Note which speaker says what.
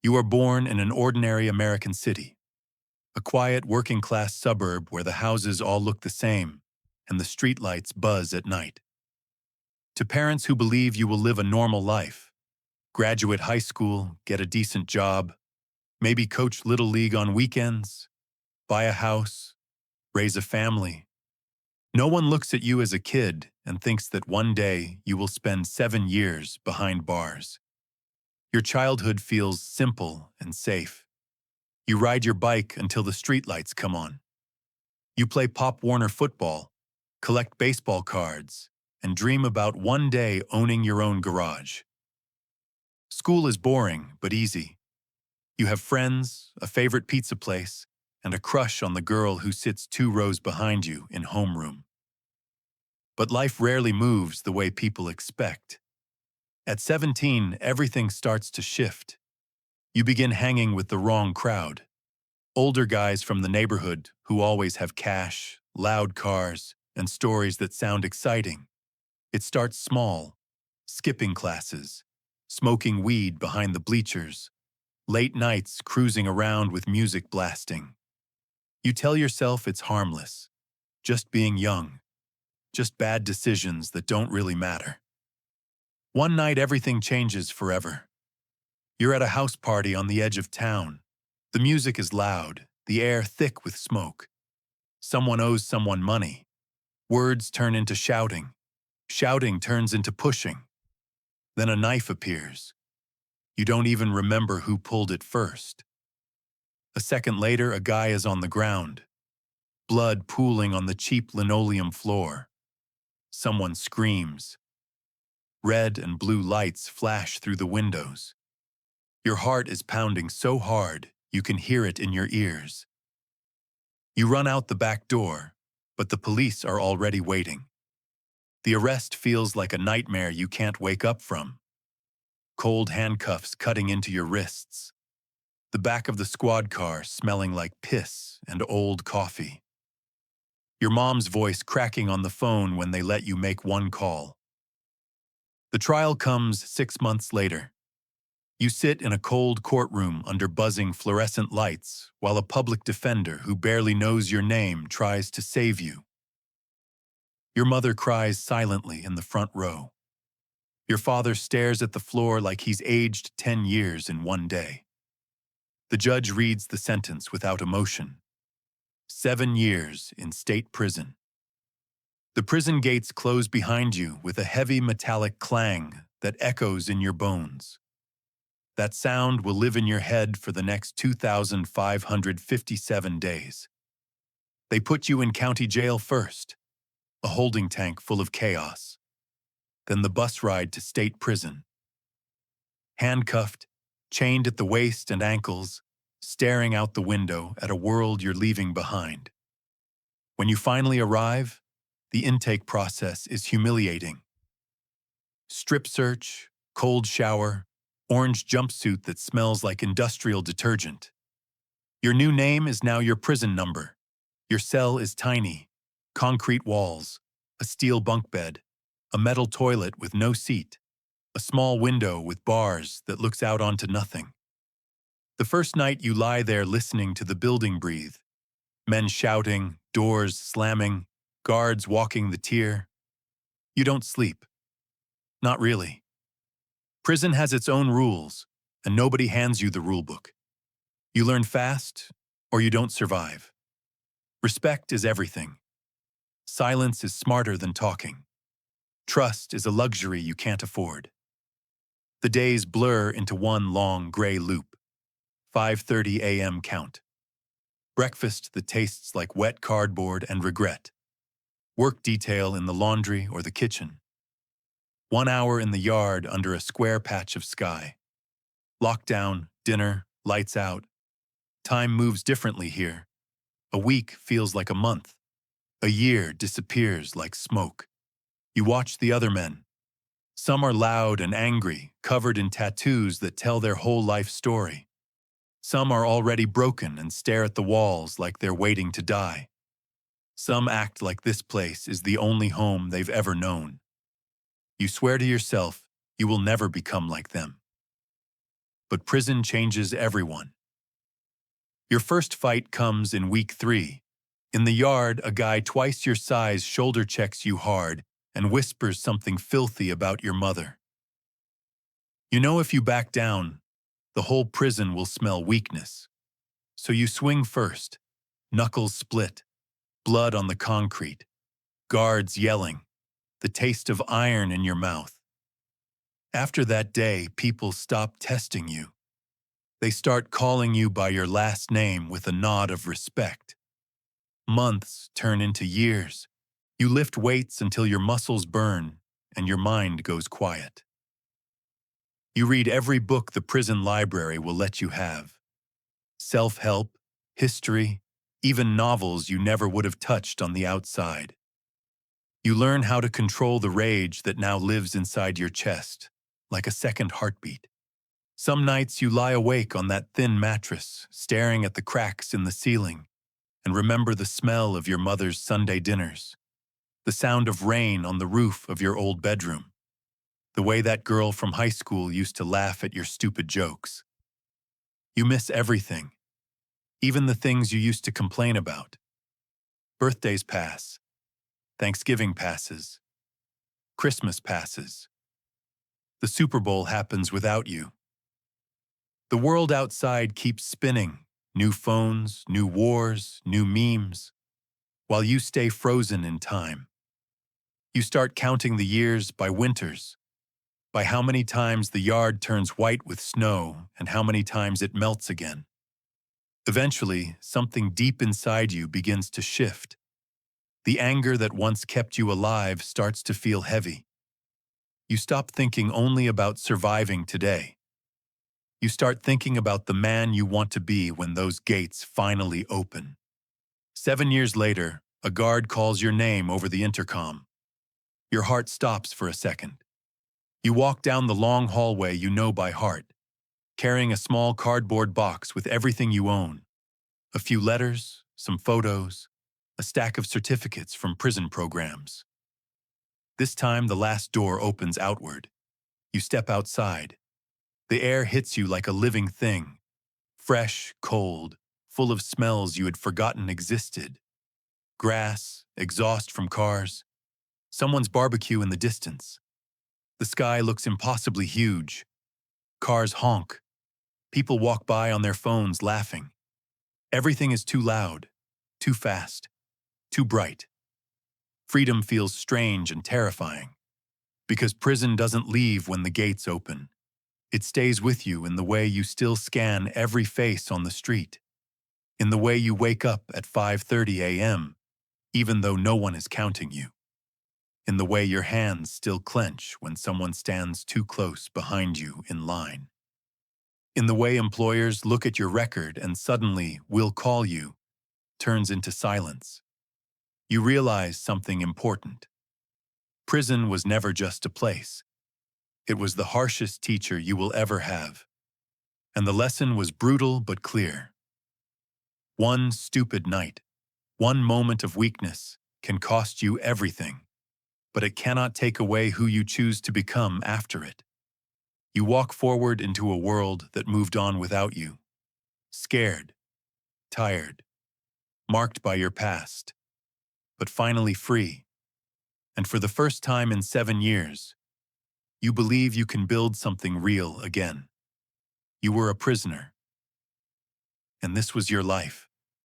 Speaker 1: You are born in an ordinary American city, a quiet working-class suburb where the houses all look the same and the streetlights buzz at night. To parents who believe you will live a normal life, graduate high school, get a decent job, maybe coach Little League on weekends, buy a house, raise a family. No one looks at you as a kid and thinks that one day you will spend 7 years behind bars. Your childhood feels simple and safe. You ride your bike until the streetlights come on. You play Pop Warner football, collect baseball cards, and dream about one day owning your own garage. School is boring but easy. You have friends, a favorite pizza place, and a crush on the girl who sits 2 rows behind you in homeroom. But life rarely moves the way people expect. At 17, everything starts to shift. You begin hanging with the wrong crowd. Older guys from the neighborhood who always have cash, loud cars, and stories that sound exciting. It starts small, skipping classes, smoking weed behind the bleachers, late nights cruising around with music blasting. You tell yourself it's harmless, just being young, just bad decisions that don't really matter. One night everything changes forever. You're at a house party on the edge of town. The music is loud, the air thick with smoke. Someone owes someone money. Words turn into shouting. Shouting turns into pushing. Then a knife appears. You don't even remember who pulled it first. A second later, a guy is on the ground, blood pooling on the cheap linoleum floor. Someone screams. Red and blue lights flash through the windows. Your heart is pounding so hard, you can hear it in your ears. You run out the back door, but the police are already waiting. The arrest feels like a nightmare you can't wake up from. Cold handcuffs cutting into your wrists. The back of the squad car smelling like piss and old coffee. Your mom's voice cracking on the phone when they let you make one call. The trial comes 6 months later. You sit in a cold courtroom under buzzing fluorescent lights while a public defender who barely knows your name tries to save you. Your mother cries silently in the front row. Your father stares at the floor like he's aged 10 years in one day. The judge reads the sentence without emotion. 7 years in state prison. The prison gates close behind you with a heavy metallic clang that echoes in your bones. That sound will live in your head for the next 2,557 days. They put you in county jail first, a holding tank full of chaos. Then the bus ride to state prison. Handcuffed, chained at the waist and ankles, staring out the window at a world you're leaving behind. When you finally arrive, the intake process is humiliating. Strip search, cold shower, orange jumpsuit that smells like industrial detergent. Your new name is now your prison number. Your cell is tiny, concrete walls, a steel bunk bed, a metal toilet with no seat, a small window with bars that looks out onto nothing. The first night you lie there listening to the building breathe, men shouting, doors slamming, guards walking the tier. You don't sleep. Not really. Prison has its own rules, and nobody hands you the rulebook. You learn fast, or you don't survive. Respect is everything. Silence is smarter than talking. Trust is a luxury you can't afford. The days blur into one long gray loop. 5:30 a.m. count. Breakfast that tastes like wet cardboard and regret. Work detail in the laundry or the kitchen. 1 hour in the yard under a square patch of sky. Lockdown, dinner, lights out. Time moves differently here. A week feels like a month. A year disappears like smoke. You watch the other men. Some are loud and angry, covered in tattoos that tell their whole life story. Some are already broken and stare at the walls like they're waiting to die. Some act like this place is the only home they've ever known. You swear to yourself you will never become like them. but prison changes everyone. Your first fight comes in week 3. In the yard, a guy twice your size shoulder checks you hard and whispers something filthy about your mother. You know if you back down, the whole prison will smell weakness. So you swing first, knuckles split, blood on the concrete, guards yelling, the taste of iron in your mouth. After that day, people stop testing you. They start calling you by your last name with a nod of respect. Months turn into years. You lift weights until your muscles burn and your mind goes quiet. You read every book the prison library will let you have. Self-help, history, even novels you never would have touched on the outside. You learn how to control the rage that now lives inside your chest, like a second heartbeat. Some nights you lie awake on that thin mattress, staring at the cracks in the ceiling, and remember the smell of your mother's Sunday dinners, the sound of rain on the roof of your old bedroom, the way that girl from high school used to laugh at your stupid jokes. You miss everything, even the things you used to complain about. Birthdays pass, Thanksgiving passes, Christmas passes. The Super Bowl happens without you. The world outside keeps spinning, new phones, new wars, new memes, while you stay frozen in time. You start counting the years by winters, by how many times the yard turns white with snow and how many times it melts again. Eventually, something deep inside you begins to shift. The anger that once kept you alive starts to feel heavy. You stop thinking only about surviving today. You start thinking about the man you want to be when those gates finally open. 7 years later, a guard calls your name over the intercom. Your heart stops for a second. You walk down the long hallway you know by heart, carrying a small cardboard box with everything you own. A few letters, some photos, a stack of certificates from prison programs. This time, the last door opens outward. You step outside. The air hits you like a living thing, fresh, cold, full of smells you had forgotten existed. Grass, exhaust from cars, someone's barbecue in the distance. The sky looks impossibly huge. Cars honk. People walk by on their phones laughing. Everything is too loud, too fast, too bright. Freedom feels strange and terrifying, because prison doesn't leave when the gates open. It stays with you in the way you still scan every face on the street, in the way you wake up at 5:30 a.m., even though no one is counting you, in the way your hands still clench when someone stands too close behind you in line, in the way employers look at your record and suddenly "will call you" turns into silence. You realize something important. Prison was never just a place. It was the harshest teacher you will ever have. And the lesson was brutal but clear. One stupid night, one moment of weakness can cost you everything, but it cannot take away who you choose to become after it. You walk forward into a world that moved on without you, scared, tired, marked by your past, but finally free. And for the first time in 7 years, you believe you can build something real again. You were a prisoner, and this was your life.